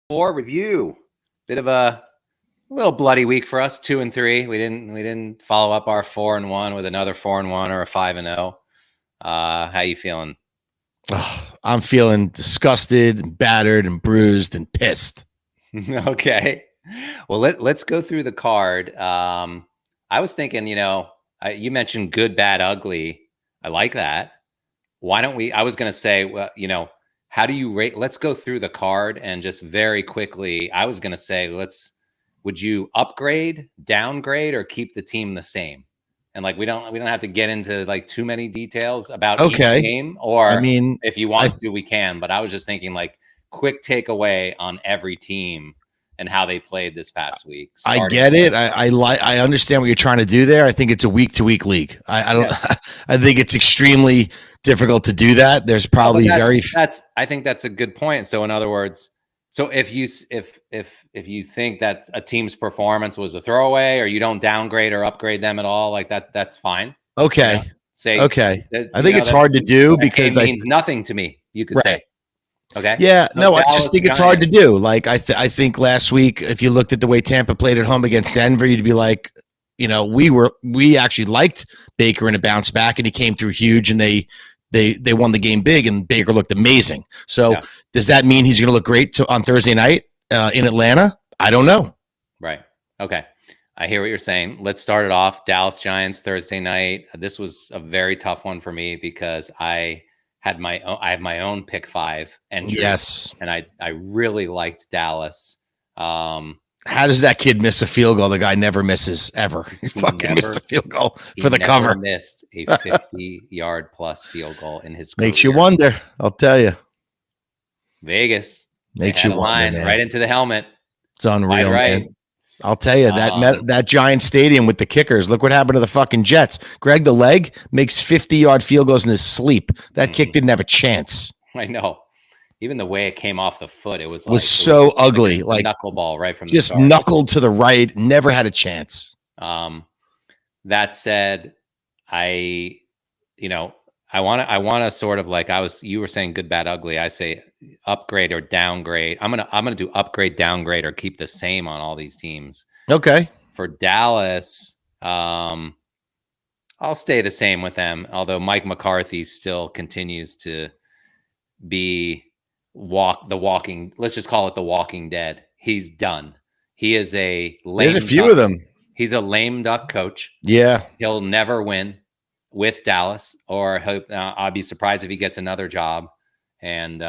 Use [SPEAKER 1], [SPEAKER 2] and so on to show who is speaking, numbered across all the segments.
[SPEAKER 1] 4 review. Bit of a little bloody week for us, 2-3. We didn't follow up our 4-1 with another 4-1 or a 5-0. How you feeling?
[SPEAKER 2] I'm feeling disgusted and battered and bruised and pissed.
[SPEAKER 1] Okay. Well, let's go through the card. I was thinking, you mentioned good, bad, ugly. I like that. Why don't we? I was going to say, well, how do you rate? Let's go through the card and just very quickly. I was going to say, would you upgrade, downgrade, or keep the team the same? And we don't have to get into too many details about each game, or if you want to, we can. But I was just thinking quick takeaway on every team and how they played this past week.
[SPEAKER 2] I get it. I understand what you're trying to do there. I think it's a week-to-week league. I don't. Yes. I think it's extremely difficult to do that. There's probably
[SPEAKER 1] I think that's a good point. So in other words, if you think that a team's performance was a throwaway, or you don't downgrade or upgrade them at all, that's fine.
[SPEAKER 2] Okay. Okay. I think it's hard to do because
[SPEAKER 1] it means nothing to me. You could say. Okay.
[SPEAKER 2] Yeah. No, I just think it's hard to do. I think last week, if you looked at the way Tampa played at home against Denver, you'd be like, we actually liked Baker in a bounce back, and he came through huge, and they won the game big, and Baker looked amazing. So does that mean he's going to look great on Thursday night in Atlanta? I don't know.
[SPEAKER 1] Right. Okay. I hear what you're saying. Let's start it off. Dallas Giants Thursday night. This was a very tough one for me because I have my own pick 5 entry.
[SPEAKER 2] Yes.
[SPEAKER 1] And I really liked Dallas.
[SPEAKER 2] How does that kid miss a field goal? The guy never misses ever. He fucking missed a field goal for the cover.
[SPEAKER 1] He missed a 50-yard plus field goal in his career.
[SPEAKER 2] Makes you wonder. I'll tell you.
[SPEAKER 1] Vegas
[SPEAKER 2] makes you wonder.
[SPEAKER 1] Right into the helmet.
[SPEAKER 2] It's unreal, man. I'll tell you that Giant Stadium with the kickers. Look what happened to the fucking Jets. Greg the Leg makes 50-yard field goals in his sleep. That kick didn't have a chance.
[SPEAKER 1] I know. Even the way it came off the foot, it was
[SPEAKER 2] so ugly.
[SPEAKER 1] Like knuckleball right from
[SPEAKER 2] just
[SPEAKER 1] the start.
[SPEAKER 2] Knuckled to the right. Never had a chance.
[SPEAKER 1] That said, I want to sort of you were saying good, bad, ugly. I say upgrade or downgrade. I'm gonna do upgrade, downgrade, or keep the same on all these teams.
[SPEAKER 2] Okay.
[SPEAKER 1] For Dallas, I'll stay the same with them. Although Mike McCarthy still continues to be let's just call it the Walking Dead. He's done. He is a lame
[SPEAKER 2] There's a few of them.
[SPEAKER 1] He's a lame duck coach.
[SPEAKER 2] Yeah.
[SPEAKER 1] He'll never win with Dallas, or I'll be surprised if he gets another job. And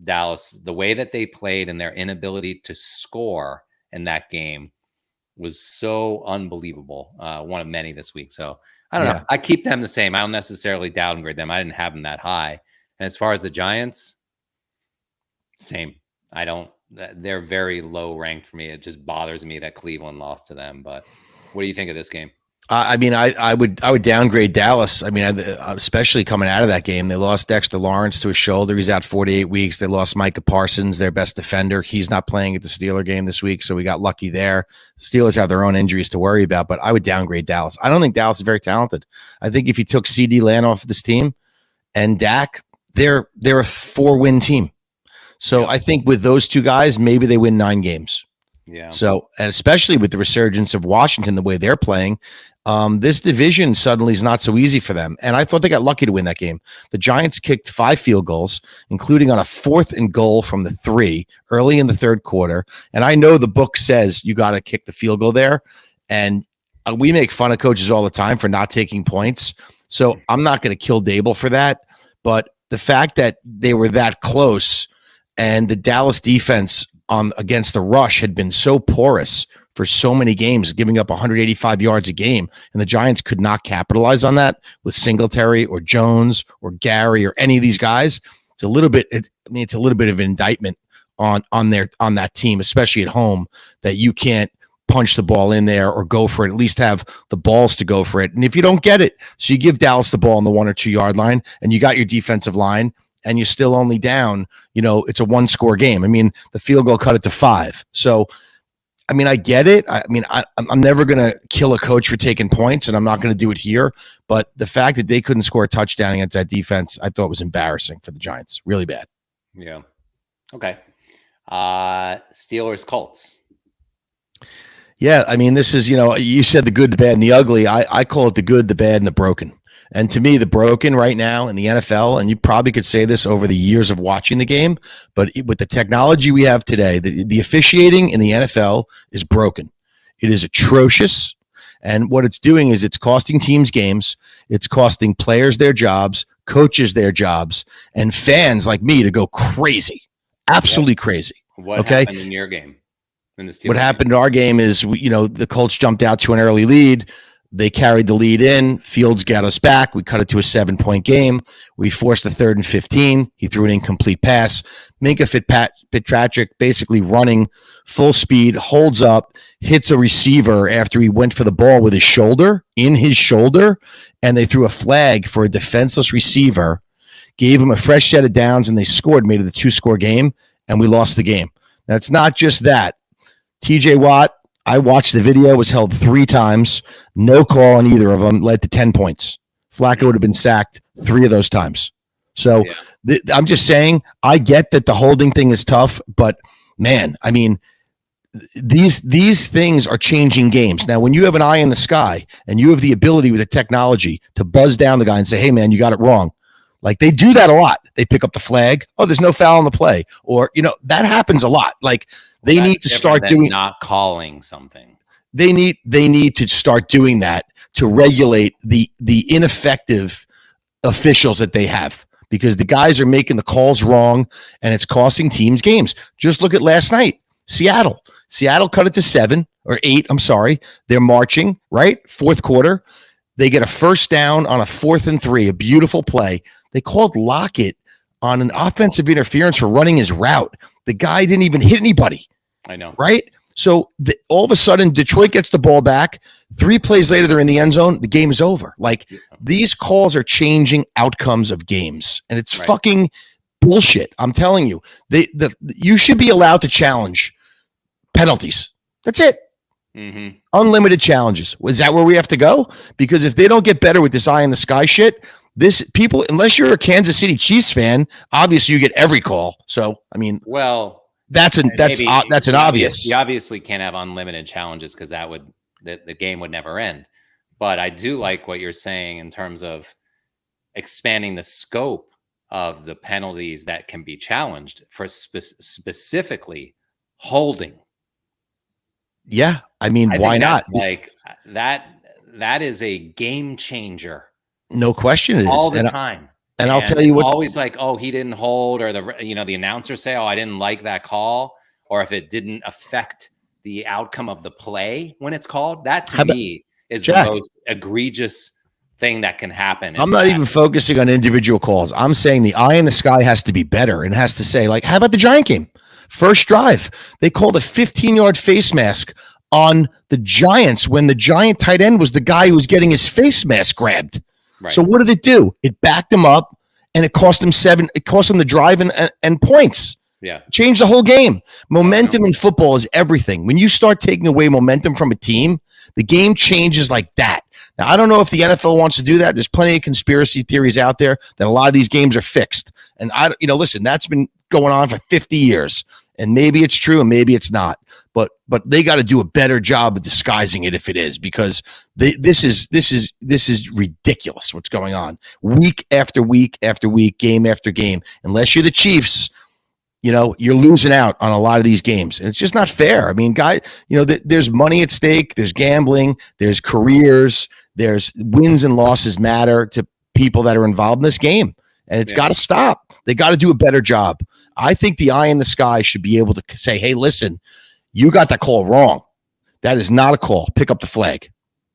[SPEAKER 1] Dallas, the way that they played and their inability to score in that game was so unbelievable. One of many this week. So I don't know. I keep them the same. I don't necessarily downgrade them. I didn't have them that high. And as far as the Giants, same. They're very low ranked for me. It just bothers me that Cleveland lost to them. But what do you think of this game?
[SPEAKER 2] I would downgrade Dallas. Especially coming out of that game, they lost Dexter Lawrence to his shoulder. He's out 48 weeks. They lost Micah Parsons, their best defender. He's not playing at the Steeler game this week, so we got lucky there. The Steelers have their own injuries to worry about, but I would downgrade Dallas. I don't think Dallas is very talented. I think if you took CD Lamb off of this team and Dak, they're a 4-win team. So I think with those two guys, maybe they win 9 games.
[SPEAKER 1] Yeah.
[SPEAKER 2] So, and especially with the resurgence of Washington, the way they're playing, this division suddenly is not so easy for them. And I thought they got lucky to win that game. The Giants kicked 5 field goals, including on a 4th and goal from the 3 early in the third quarter. And I know the book says you got to kick the field goal there. And we make fun of coaches all the time for not taking points. So I'm not going to kill Dable for that. But the fact that they were that close and the Dallas defense against the rush had been so porous for so many games, giving up 185 yards a game, and the Giants could not capitalize on that with Singletary or Jones or Gary or any of these guys. It's a little bit of an indictment on that team, especially at home, that you can't punch the ball in there or go for it, at least have the balls to go for it. And if you don't get it, so you give Dallas the ball on the 1 or 2 yard line and you got your defensive line, and you're still only down, it's a 1-score game. The field goal cut it to 5. So, I get it. I'm never going to kill a coach for taking points, and I'm not going to do it here. But the fact that they couldn't score a touchdown against that defense, I thought was embarrassing for the Giants. Really bad.
[SPEAKER 1] Yeah. Okay. Steelers Colts.
[SPEAKER 2] Yeah, I mean, this is, you said the good, the bad, and the ugly. I call it the good, the bad, and the broken. And to me, the broken right now in the NFL, and you probably could say this over the years of watching the game, but with the technology we have today, the officiating in the NFL is broken. It is atrocious. And what it's doing is it's costing teams games. It's costing players their jobs, coaches their jobs, and fans like me to go crazy, absolutely crazy.
[SPEAKER 1] What happened in your game?
[SPEAKER 2] What happened in our game is, the Colts jumped out to an early lead. They carried the lead in. Fields got us back. We cut it to a 7-point game. We forced a 3rd and 15. He threw an incomplete pass. Minka Fitzpatrick basically running full speed, holds up, hits a receiver after he went for the ball with his shoulder, and they threw a flag for a defenseless receiver, gave him a fresh set of downs, and they scored, made it a 2-score game, and we lost the game. Now, it's not just that. TJ Watt, I watched the video, was held 3 times. No call on either of them, led to 10 points. Flacco would have been sacked 3 of those times. So I'm just saying, I get that the holding thing is tough, but man, I mean, these things are changing games. Now, when you have an eye in the sky and you have the ability with the technology to buzz down the guy and say, hey, man, you got it wrong. Like, they do that a lot. They pick up the flag. Oh, there's no foul on the play. Or, that happens a lot. Like, they need to start doing
[SPEAKER 1] not calling something.
[SPEAKER 2] They need to start doing that to regulate the ineffective officials that they have, because the guys are making the calls wrong and it's costing teams games. Just look at last night. Seattle cut it to 7 or 8. I'm sorry. They're marching, right? 4th quarter. They get a first down on a 4th and 3, a beautiful play. They called Lockett on an offensive interference for running his route. The guy didn't even hit anybody.
[SPEAKER 1] I know.
[SPEAKER 2] Right? So all of a sudden, Detroit gets the ball back. 3 plays later, they're in the end zone. The game is over. Like, these calls are changing outcomes of games, and it's fucking bullshit. I'm telling you, you should be allowed to challenge penalties. That's it.
[SPEAKER 1] Mm-hmm.
[SPEAKER 2] Unlimited challenges. Is that where we have to go? Because if they don't get better with this eye in the sky shit, people, unless you're a Kansas City Chiefs fan, obviously you get every call. So, I mean, that's an obvious.
[SPEAKER 1] You obviously can't have unlimited challenges because the game would never end. But I do like what you're saying in terms of expanding the scope of the penalties that can be challenged for specifically holding.
[SPEAKER 2] Yeah, I mean, why not?
[SPEAKER 1] Like that is a game changer.
[SPEAKER 2] No question, it is
[SPEAKER 1] all the time.
[SPEAKER 2] And I'll tell you what,
[SPEAKER 1] always like, oh, he didn't hold, or the announcer say, oh, I didn't like that call, or if it didn't affect the outcome of the play when it's called. That to me is the most egregious thing that can happen.
[SPEAKER 2] I'm not even focusing on individual calls. I'm saying the eye in the sky has to be better and has to say, like, how about the Giant game? First drive, they called a 15-yard face mask on the Giants when the Giant tight end was the guy who was getting his face mask grabbed. Right. So what did it do? It backed him up, and it cost him 7. It cost him the drive and points.
[SPEAKER 1] Yeah,
[SPEAKER 2] changed the whole game. Momentum in football is everything. When you start taking away momentum from a team, the game changes like that. Now, I don't know if the NFL wants to do that. There's plenty of conspiracy theories out there that a lot of these games are fixed. And listen, that's been going on for 50 years. And maybe it's true and maybe it's not. But they got to do a better job of disguising it if it is, because this is ridiculous what's going on week after week after week, game after game. Unless you're the Chiefs, you're losing out on a lot of these games. And it's just not fair. I mean, there's money at stake. There's gambling. There's careers. There's wins and losses matter to people that are involved in this game. And it's got to stop. They got to do a better job. I think the eye in the sky should be able to say, hey, listen, you got that call wrong. That is not a call. Pick up the flag.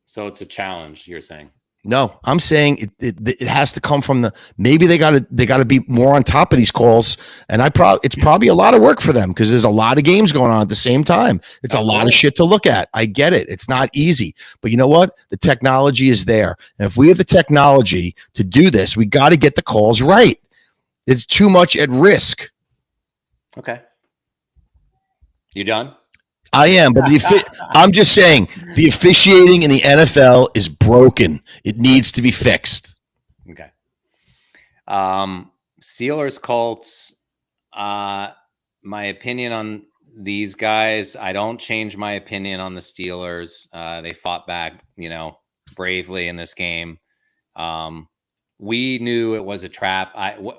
[SPEAKER 1] So it's a challenge, you're saying?
[SPEAKER 2] No, I'm saying it has to come from maybe they got to be more on top of these calls. And it's probably a lot of work for them because there's a lot of games going on at the same time. It's a lot of shit to look at. I get it. It's not easy, but you know what? The technology is there. And if we have the technology to do this, we got to get the calls right. It's too much at risk.
[SPEAKER 1] Okay. You done?
[SPEAKER 2] I am, but I'm just saying the officiating in the NFL is broken. It needs to be fixed.
[SPEAKER 1] Okay. Steelers Colts. My opinion on these guys, I don't change my opinion on the Steelers. They fought back, bravely in this game. We knew it was a trap.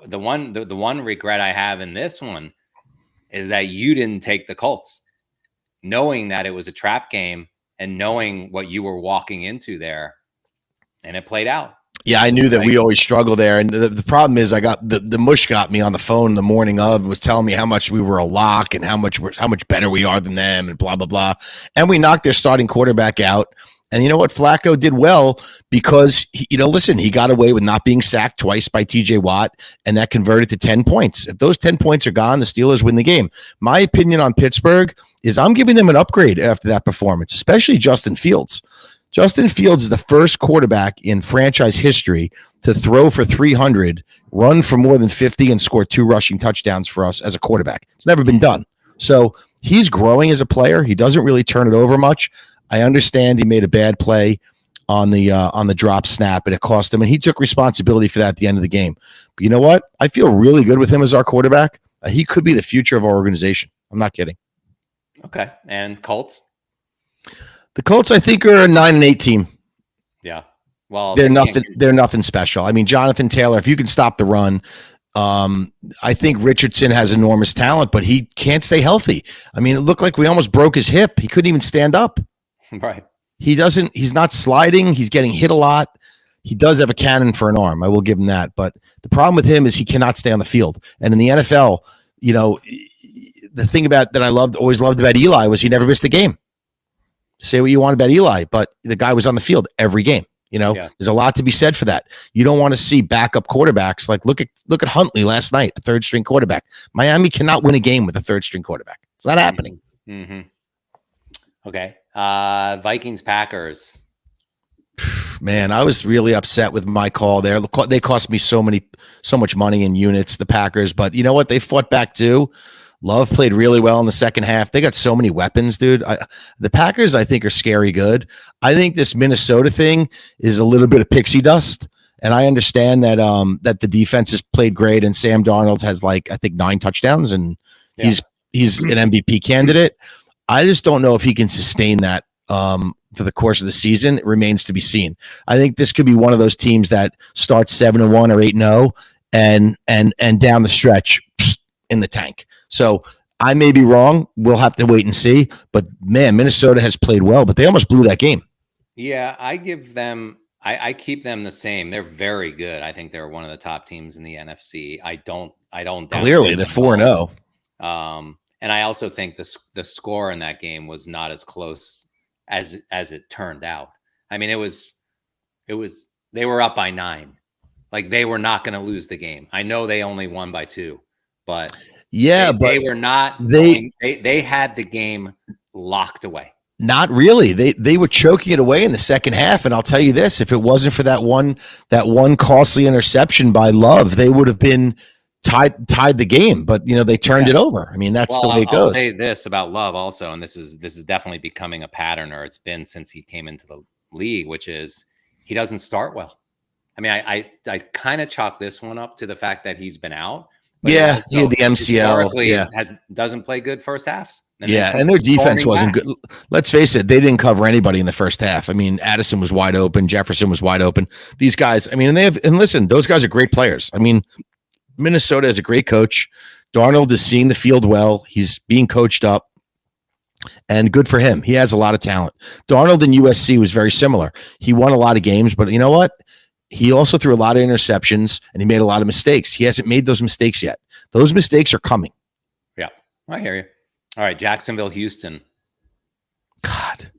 [SPEAKER 1] The one regret I have in this one is that you didn't take the Colts, knowing that it was a trap game and knowing what you were walking into there, and it played out.
[SPEAKER 2] Yeah, I knew that we always struggle there. And the problem is I got the mush got me on the phone the morning of, was telling me how much we were a lock and how much better we are than them and blah, blah, blah. And we knocked their starting quarterback out. And you know what? Flacco did well because, he got away with not being sacked twice by TJ Watt, and that converted to 10 points. If those 10 points are gone, the Steelers win the game. My opinion on Pittsburgh is I'm giving them an upgrade after that performance, especially Justin Fields. Justin Fields is the first quarterback in franchise history to throw for 300, run for more than 50, and score 2 rushing touchdowns for us as a quarterback. It's never been done. So he's growing as a player. He doesn't really turn it over much. I understand he made a bad play on the drop snap, and it cost him, and he took responsibility for that at the end of the game. But you know what? I feel really good with him as our quarterback. He could be the future of our organization. I'm not kidding.
[SPEAKER 1] Okay. And Colts?
[SPEAKER 2] The Colts, I think, are a 9-8 team.
[SPEAKER 1] Yeah. Well,
[SPEAKER 2] they're nothing. They're nothing special. I mean, Jonathan Taylor, if you can stop the run, I think Richardson has enormous talent, but he can't stay healthy. I mean, it looked like we almost broke his hip. He couldn't even stand up.
[SPEAKER 1] Right.
[SPEAKER 2] He's not sliding. He's getting hit a lot. He does have a cannon for an arm. I will give him that. But the problem with him is he cannot stay on the field. And in the NFL, the thing about that I always loved about Eli was he never missed a game. Say what you want about Eli, but the guy was on the field every game. There's a lot to be said for that. You don't want to see backup quarterbacks. Like look at Huntley last night, a third string quarterback. Miami cannot win a game with a third string quarterback. It's not happening.
[SPEAKER 1] Mm-hmm. Okay. Vikings Packers.
[SPEAKER 2] Man, I was really upset with my call there. They cost me so much money in units, the Packers, but you know what? They fought back too. Love played really well in the second half. They got so many weapons, dude. The Packers, I think, are scary good. I think this Minnesota thing is a little bit of pixie dust, and I understand that that the defense has played great, and Sam Darnold has I think 9 touchdowns, and he's an MVP candidate. I just don't know if he can sustain that for the course of the season. It remains to be seen. I think this could be one of those teams that starts 7-1 or 8-0, and down the stretch in the tank. So I may be wrong. We'll have to wait and see. But man, Minnesota has played well, but they almost blew that game.
[SPEAKER 1] Yeah, I give them. I keep them the same. They're very good. I think they're one of the top teams in the NFC. I don't.
[SPEAKER 2] Clearly, they're 4-0.
[SPEAKER 1] And I also think the score in that game was not as close as it turned out. I mean, it was. They were up by 9. Like they were not going to lose the game. I know they only won by 2, but.
[SPEAKER 2] Yeah, but
[SPEAKER 1] they were not. They had the game locked away.
[SPEAKER 2] Not really. They were choking it away in the second half. And I'll tell you this: if it wasn't for that one costly interception by Love, they would have been tied the game. But they turned it over. I mean, that's the way it goes.
[SPEAKER 1] I'll say this about Love also, and this is definitely becoming a pattern, or it's been since he came into the league, which is he doesn't start well. I mean, I kind of chalk this one up to the fact that he's been out.
[SPEAKER 2] But he had the MCL.
[SPEAKER 1] Doesn't play good first halves.
[SPEAKER 2] And their defense wasn't good. Let's face it, they didn't cover anybody in the first half. I mean, Addison was wide open, Jefferson was wide open. These guys, I mean, and listen, those guys are great players. I mean, Minnesota is a great coach. Darnold is seeing the field well. He's being coached up, and good for him. He has a lot of talent. Darnold in USC was very similar. He won a lot of games, but you know what? He also threw a lot of interceptions, and he made a lot of mistakes. He hasn't made those mistakes yet. Those mistakes are coming.
[SPEAKER 1] Yeah, I hear you. All right, Jacksonville, Houston.
[SPEAKER 2] God,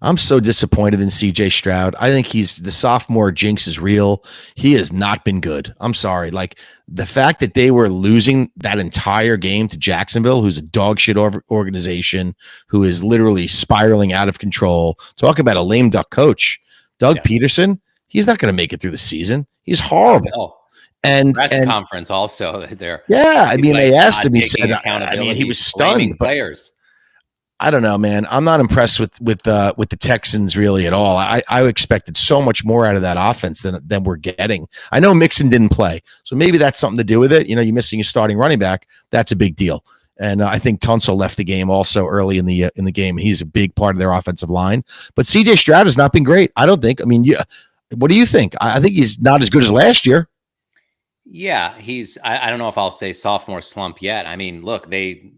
[SPEAKER 2] I'm so disappointed in CJ Stroud. I think the sophomore jinx is real. He has not been good. I'm sorry. Like the fact that they were losing that entire game to Jacksonville, who's a dog shit organization, who is literally spiraling out of control. Talk about a lame duck coach. Doug Peterson. He's not going to make it through the season. He's horrible.
[SPEAKER 1] Oh,
[SPEAKER 2] and
[SPEAKER 1] press conference also there.
[SPEAKER 2] Yeah, I mean, they asked him. He said, I mean, he was stunned.
[SPEAKER 1] Players.
[SPEAKER 2] I don't know, man. I'm not impressed with the Texans really at all. I expected so much more out of that offense than we're getting. I know Mixon didn't play, so maybe that's something to do with it. You're missing your starting running back. That's a big deal. And I think Tunsil left the game also early in the game. He's a big part of their offensive line. But CJ Stroud has not been great. I don't think. I mean, what do you think? I think he's not as good as last year.
[SPEAKER 1] Yeah, I don't know if I'll say sophomore slump yet. I mean, look, they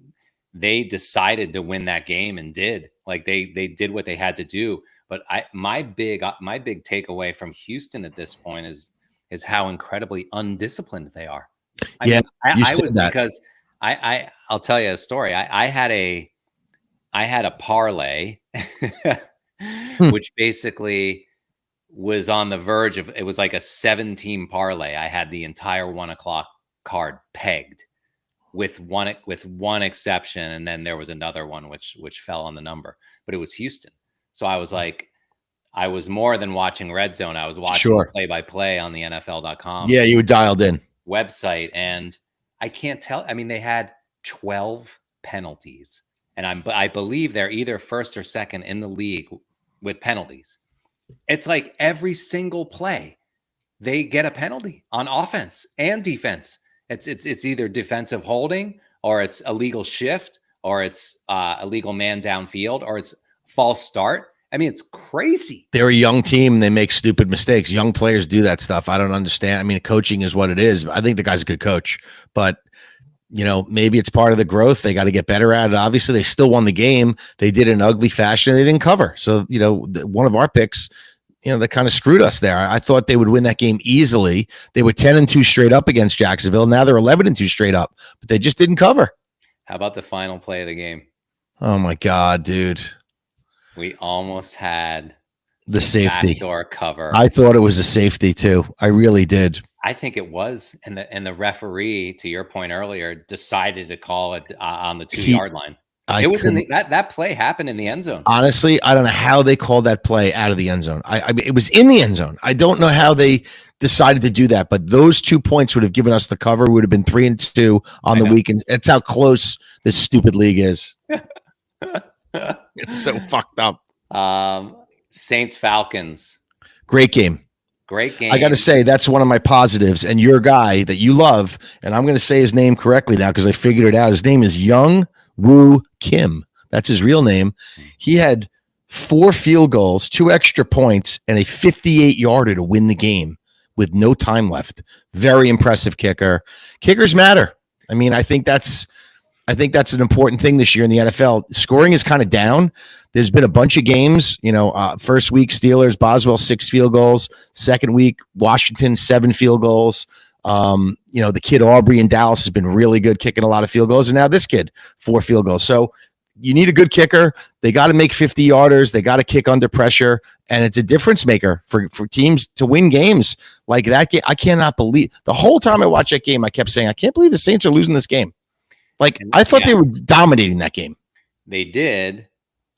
[SPEAKER 1] decided to win that game and did. Like they did what they had to do. But my big takeaway from Houston at this point is how incredibly undisciplined they are. I was that. Because I'll tell you a story. I had a parlay, which basically was on the verge of, it was like a 7-team parlay. I had the entire 1 o'clock card pegged with one exception, and then there was another one which fell on the number, but it was Houston. So I was like, I was more than watching Red Zone. I was watching play-by-play on the NFL.com.
[SPEAKER 2] Yeah, you were dialed in
[SPEAKER 1] website, and I can't tell. I mean, they had 12 penalties, and I believe they're either first or second in the league with penalties. It's like every single play, they get a penalty on offense and defense. It's either defensive holding, or it's illegal shift, or it's illegal man downfield, or it's false start. I mean, it's crazy.
[SPEAKER 2] They're a young team and they make stupid mistakes. Young players do that stuff. I don't understand. I mean, coaching is what it is. I think the guy's a good coach, but maybe it's part of the growth. They got to get better at it. Obviously, they still won the game. They did it in ugly fashion. They didn't cover. So, one of our picks, they kind of screwed us there. I thought they would win that game easily. They were 10-2 straight up against Jacksonville. Now they're 11-2 straight up, but they just didn't cover.
[SPEAKER 1] How about the final play of the game?
[SPEAKER 2] Oh my God, dude.
[SPEAKER 1] We almost had
[SPEAKER 2] the safety
[SPEAKER 1] backdoor cover.
[SPEAKER 2] I thought it was a safety too. I really did.
[SPEAKER 1] I think it was, and the referee, to your point earlier, decided to call it on the 2-yard line. It was that play happened in the end zone.
[SPEAKER 2] Honestly, I don't know how they called that play out of the end zone. I mean, it was in the end zone. I don't know how they decided to do that, but those 2 points would have given us the cover. We would have been 3-2 on the weekend. It's how close this stupid league is. It's so fucked up.
[SPEAKER 1] Saints Falcons.
[SPEAKER 2] Great game.
[SPEAKER 1] Great game.
[SPEAKER 2] I got to say, that's one of my positives. And your guy that you love, and I'm going to say his name correctly now because I figured it out. His name is Young Woo Kim. That's his real name. He had 4 field goals, 2 extra points, and a 58-yarder to win the game with no time left. Very impressive kicker. Kickers matter. I mean, I think that's an important thing this year in the NFL. Scoring is kind of down. There's been a bunch of games, first week Steelers, Boswell 6 field goals. Second week, Washington 7 field goals. The kid Aubrey in Dallas has been really good, kicking a lot of field goals. And now this kid, 4 field goals. So you need a good kicker. They got to make 50-yarders. They got to kick under pressure. And it's a difference maker for teams to win games like that. I cannot believe the whole time I watched that game, I kept saying, I can't believe the Saints are losing this game. I thought they were dominating that game.
[SPEAKER 1] They did.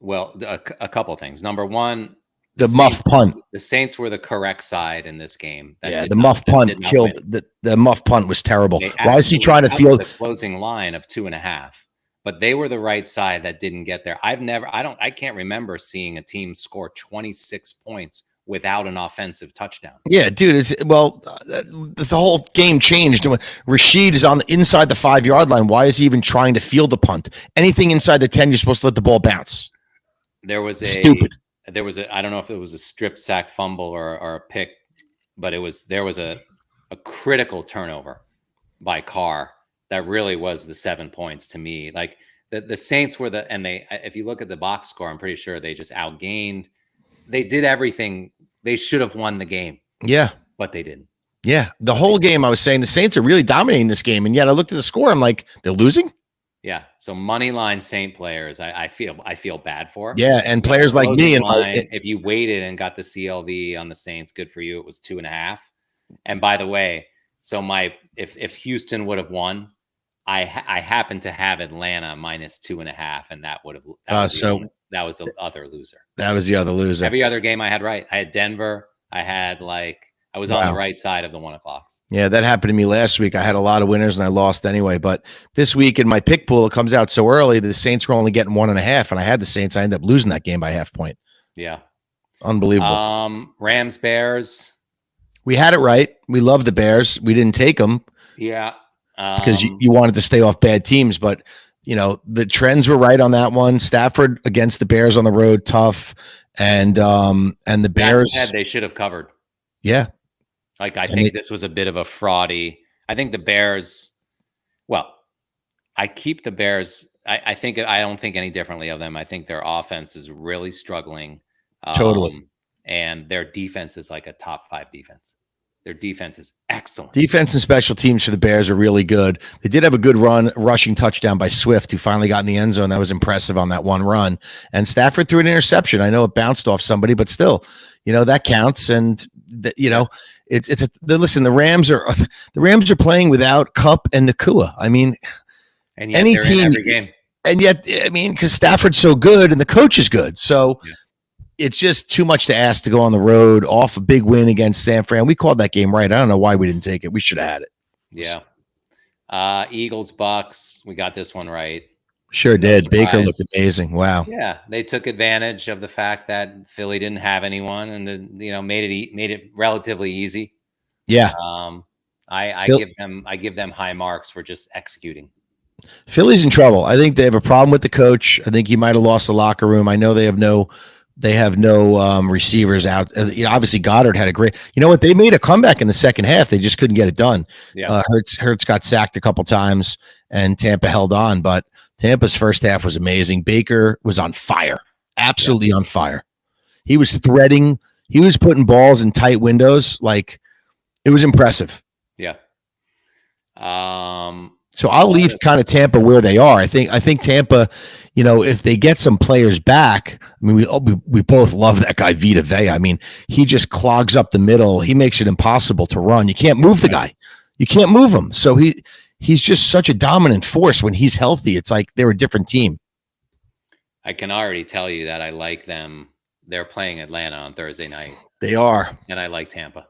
[SPEAKER 1] Well, a couple of things. Number one,
[SPEAKER 2] the muff punt.
[SPEAKER 1] The Saints were the correct side in this game.
[SPEAKER 2] The muff punt killed. The muff punt was terrible. Why is he trying to field
[SPEAKER 1] the closing line of 2.5? But they were the right side that didn't get there. I can't remember seeing a team score 26 points without an offensive touchdown.
[SPEAKER 2] Yeah, dude. The whole game changed. Rashid is on the inside the 5-yard line. Why is he even trying to field the punt? Anything inside the 10, you're supposed to let the ball bounce.
[SPEAKER 1] There was
[SPEAKER 2] stupid.
[SPEAKER 1] I don't know if it was a strip sack fumble or a pick, but there was a critical turnover by Carr that really was the 7 points to me. Like the Saints were if you look at the box score, I'm pretty sure they just outgained. They did everything. They should have won the game.
[SPEAKER 2] Yeah.
[SPEAKER 1] But they didn't.
[SPEAKER 2] Yeah. The whole game I was saying the Saints are really dominating this game. And yet I looked at the score. I'm like, they're losing.
[SPEAKER 1] Yeah. So money line Saint players, I feel bad for.
[SPEAKER 2] Yeah. And players like me. And
[SPEAKER 1] if you waited and got the CLV on the Saints, good for you. It was 2.5. And by the way, so if Houston would have won, I happen to have Atlanta minus 2.5, and that was the other loser.
[SPEAKER 2] That was the other loser.
[SPEAKER 1] Every other game I had right. I had Denver. I was on the right side of the 1 o'clocks.
[SPEAKER 2] Yeah, that happened to me last week. I had a lot of winners and I lost anyway. But this week in my pick pool, it comes out so early that the Saints were only getting 1.5, and I had the Saints. I ended up losing that game by half point.
[SPEAKER 1] Yeah,
[SPEAKER 2] unbelievable.
[SPEAKER 1] Rams Bears.
[SPEAKER 2] We had it right. We love the Bears. We didn't take them.
[SPEAKER 1] Yeah.
[SPEAKER 2] Because you wanted to stay off bad teams, but the trends were right on that one. Stafford against the Bears on the road, tough, and the Bears,
[SPEAKER 1] they should have covered.
[SPEAKER 2] yeah.
[SPEAKER 1] Like I think this was a bit of a fraudy. I think the Bears. Well, I keep the Bears. I don't think any differently of them. I think their offense is really struggling.
[SPEAKER 2] Totally.
[SPEAKER 1] And their defense is like a top 5 defense. Their defense is excellent.
[SPEAKER 2] Defense and special teams for the Bears are really good. They did have a good rushing touchdown by Swift, who finally got in the end zone. That was impressive on that one run. And Stafford threw an interception. I know it bounced off somebody, but still, that counts. And listen. The Rams are playing without Kupp and Nakua. I mean,
[SPEAKER 1] and yet any team in every game.
[SPEAKER 2] And yet, I mean, because Stafford's so good and the coach is good, so. Yeah. It's just too much to ask to go on the road off a big win against San Fran. We called that game right. I don't know why we didn't take it. We should have had it.
[SPEAKER 1] Yeah. Eagles, Bucks. We got this one right.
[SPEAKER 2] Sure did. Baker looked amazing. Wow.
[SPEAKER 1] Yeah. They took advantage of the fact that Philly didn't have anyone and made it relatively easy.
[SPEAKER 2] Yeah.
[SPEAKER 1] I give them high marks for just executing.
[SPEAKER 2] Philly's in trouble. I think they have a problem with the coach. I think he might have lost the locker room. I know they have no receivers out. Obviously Goddard had a great. You know what? They made a comeback in the second half. They just couldn't get it done.
[SPEAKER 1] Yeah.
[SPEAKER 2] Hurts got sacked a couple times, and Tampa held on. But Tampa's first half was amazing. Baker was on fire, absolutely on fire. He was threading. He was putting balls in tight windows. Like it was impressive.
[SPEAKER 1] Yeah.
[SPEAKER 2] So I'll leave kind of Tampa where they are. I think Tampa, if they get some players back, I mean, we both love that guy Vita Vea. I mean, he just clogs up the middle. He makes it impossible to run. You can't move the guy. You can't move him. So he's just such a dominant force when he's healthy. It's like they're a different team.
[SPEAKER 1] I can already tell you that I like them. They're playing Atlanta on Thursday night.
[SPEAKER 2] They are.
[SPEAKER 1] And I like Tampa.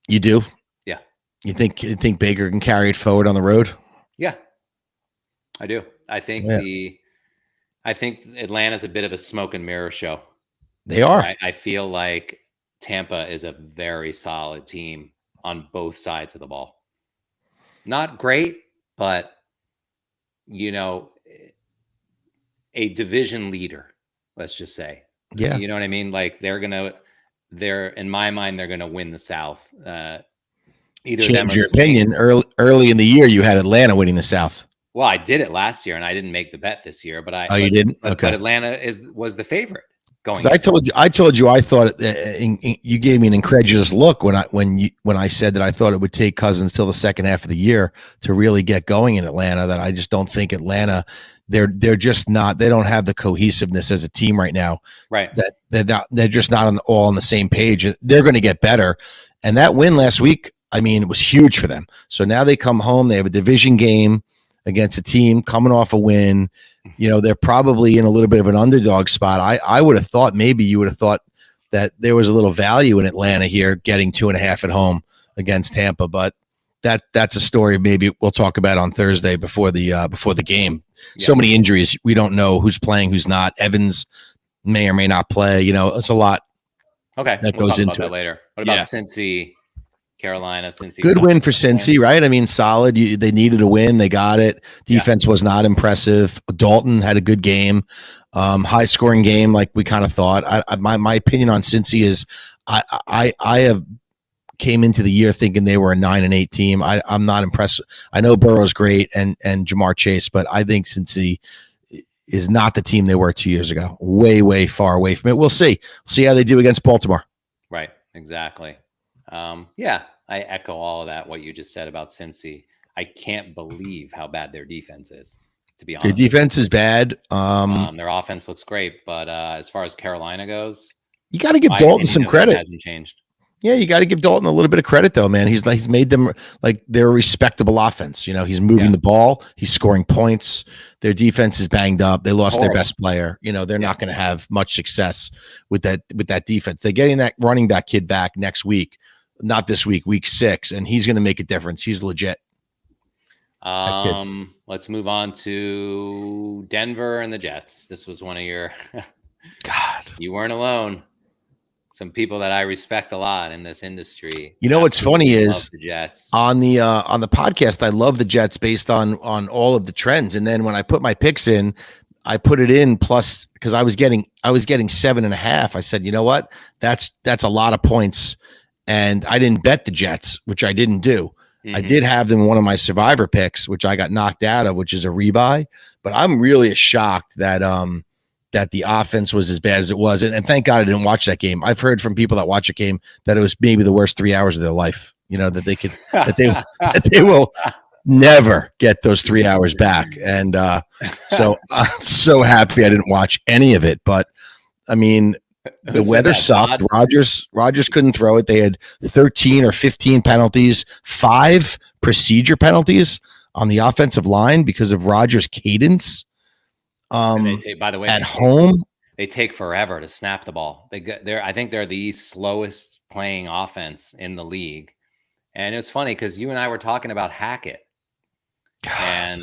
[SPEAKER 2] You do?
[SPEAKER 1] Yeah.
[SPEAKER 2] You think Baker can carry it forward on the road?
[SPEAKER 1] Yeah, I do. I think Atlanta's a bit of a smoke and mirror show.
[SPEAKER 2] They are.
[SPEAKER 1] I feel like Tampa is a very solid team on both sides of the ball. Not great, but a division leader, let's just say.
[SPEAKER 2] Yeah.
[SPEAKER 1] You know what I mean? Like they're in my mind, they're gonna win the South.
[SPEAKER 2] Change your opinion. Early in the year, you had Atlanta winning the South.
[SPEAKER 1] Well, I did it last year, and I didn't make the bet this year. But
[SPEAKER 2] you didn't? Okay.
[SPEAKER 1] But Atlanta was the favorite going.
[SPEAKER 2] I told you, I thought you gave me an incredulous look when I said that I thought it would take Cousins till the second half of the year to really get going in Atlanta. That I just don't think Atlanta. They're just not. They don't have the cohesiveness as a team right now.
[SPEAKER 1] Right.
[SPEAKER 2] They're just not all on the same page. They're going to get better. And that win last week, I mean, it was huge for them. So now they come home. They have a division game against a team coming off a win. They're probably in a little bit of an underdog spot. I would have thought maybe you would have thought that there was a little value in Atlanta here getting 2.5 at home against Tampa, but that's a story maybe we'll talk about on Thursday before the game. Yeah. So many injuries. We don't know who's playing, who's not. Evans may or may not play. It's a lot.
[SPEAKER 1] Okay.
[SPEAKER 2] That goes into
[SPEAKER 1] it later. What about Cincy? Carolina, Cincy.
[SPEAKER 2] Good win for Cincy, right? I mean, solid. They needed a win. They got it. Defense was not impressive. Dalton had a good game. High scoring game, like we kind of thought. My opinion on Cincy is I have came into the year thinking they were a 9-8 team. I'm not impressed. I know Burrow's great and Jamar Chase, but I think Cincy is not the team they were 2 years ago. Way, way far away from it. We'll see. See how they do against Baltimore.
[SPEAKER 1] Right. Exactly. I echo all of that, what you just said about Cincy. I can't believe how bad their defense is, to be honest.
[SPEAKER 2] The defense is bad.
[SPEAKER 1] Their offense looks great, but as far as Carolina goes,
[SPEAKER 2] you got to give Dalton some credit.
[SPEAKER 1] Hasn't changed.
[SPEAKER 2] Yeah, you got to give Dalton a little bit of credit, though, man. He's made them like they're a respectable offense. He's moving the ball. He's scoring points. Their defense is banged up. They lost their best player. They're not going to have much success with that defense. They're getting that running back kid back next week. Not this week, week 6, and he's going to make a difference. He's legit.
[SPEAKER 1] Let's move on to Denver and the Jets. This was one of your.
[SPEAKER 2] God,
[SPEAKER 1] you weren't alone. some people that I respect a lot in this industry.
[SPEAKER 2] You know what's funny
[SPEAKER 1] absolutely
[SPEAKER 2] is
[SPEAKER 1] love the Jets.
[SPEAKER 2] on the podcast, I love the Jets based on all of the trends. And then when I put my picks in, I put it in plus because I was getting 7.5. I said, you know what? That's a lot of points. And I didn't bet the Jets, which I didn't do. I did have them in one of my survivor picks, which I got knocked out of, which is a rebuy. But I'm really shocked that that the offense was as bad as it was. And thank God I didn't watch that game. I've heard from people that watch a game that it was maybe the worst 3 hours of their life. You know, that they could that they will never get those 3 hours back. And so I'm so happy I didn't watch any of it. But I mean, the weather sucked. Rodgers couldn't throw it. They had 13 or 15 penalties, 5 procedure penalties on the offensive line because of Rodgers' cadence.
[SPEAKER 1] By the way,
[SPEAKER 2] at home,
[SPEAKER 1] they take forever to snap the ball. I think they're the slowest playing offense in the league. And it's funny because you and I were talking about Hackett and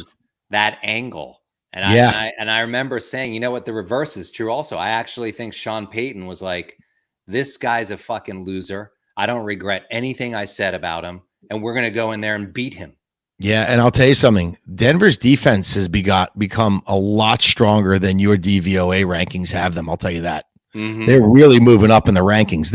[SPEAKER 1] that angle. And I remember saying, you know what, the reverse is true also. I actually think Sean Payton was like, this guy's a fucking loser. I don't regret anything I said about him. And we're going to go in there and beat him.
[SPEAKER 2] Yeah, and I'll tell you something. Denver's defense has become a lot stronger than your DVOA rankings have them. I'll tell you that. They're really moving up in the rankings.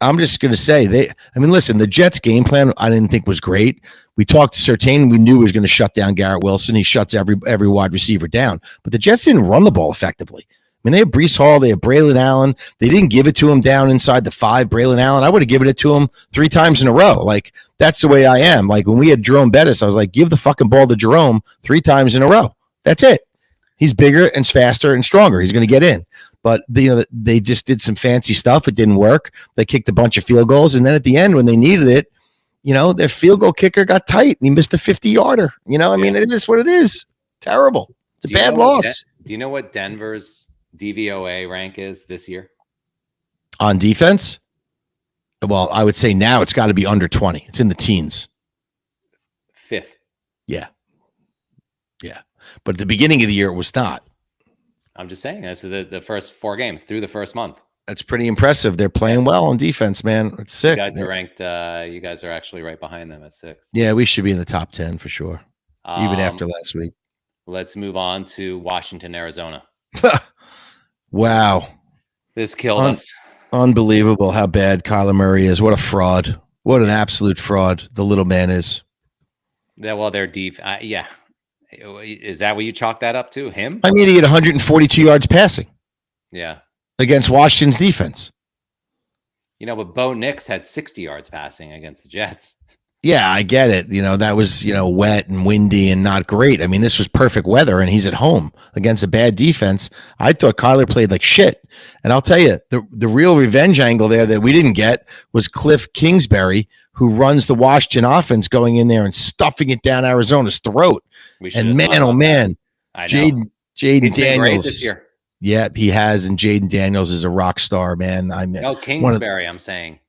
[SPEAKER 2] I'm just going to say listen, the Jets game plan I didn't think was great. We talked to Surtain. We knew he was going to shut down Garrett Wilson. He shuts every wide receiver down, but the Jets didn't run the ball effectively. I mean, they have Breece Hall, they have Braylon Allen. They didn't give it to him down inside the 5. Braylon Allen, I would have given it to him 3 times in a row. Like, that's the way I am. Like, when we had Jerome Bettis, I was like, give the fucking ball to Jerome 3 times in a row. That's it. He's bigger and faster and stronger. He's going to get in. But they just did some fancy stuff. It didn't work. They kicked a bunch of field goals, and then at the end, when they needed it, their field goal kicker got tight, and he missed a 50-yarder. I mean, it is what it is. Terrible. It's a bad loss.
[SPEAKER 1] Do you know what Denver's DVOA rank is this year?
[SPEAKER 2] On defense? Well, I would say now it's got to be under 20. It's in the teens.
[SPEAKER 1] 5th.
[SPEAKER 2] Yeah. But at the beginning of the year, it was not.
[SPEAKER 1] I'm just saying, that's the first 4 games through the first month.
[SPEAKER 2] That's pretty impressive. They're playing well on defense, man. It's sick.
[SPEAKER 1] You guys are ranked. You guys are actually right behind them at 6.
[SPEAKER 2] Yeah, we should be in the top 10 for sure, even after last week.
[SPEAKER 1] Let's move on to Washington, Arizona.
[SPEAKER 2] Wow.
[SPEAKER 1] This killed us.
[SPEAKER 2] Unbelievable how bad Kyler Murray is. What a fraud. What an absolute fraud the little man is.
[SPEAKER 1] Yeah, well, they're deep. Yeah. Is that what you chalk that up to? Him?
[SPEAKER 2] I mean, he had 142 yards passing.
[SPEAKER 1] Yeah.
[SPEAKER 2] Against Washington's defense.
[SPEAKER 1] But Bo Nix had 60 yards passing against the Jets.
[SPEAKER 2] Yeah, I get it. That was, wet and windy and not great. I mean, this was perfect weather and he's at home against a bad defense. I thought Kyler played like shit. And I'll tell you, the real revenge angle there that we didn't get was Cliff Kingsbury, who runs the Washington offense, going in there and stuffing it down Arizona's throat. And man, oh man, Jaden Daniels.
[SPEAKER 1] This year.
[SPEAKER 2] Yeah, he has. And Jaden Daniels is a rock star, man.
[SPEAKER 1] Kingsbury, I'm saying.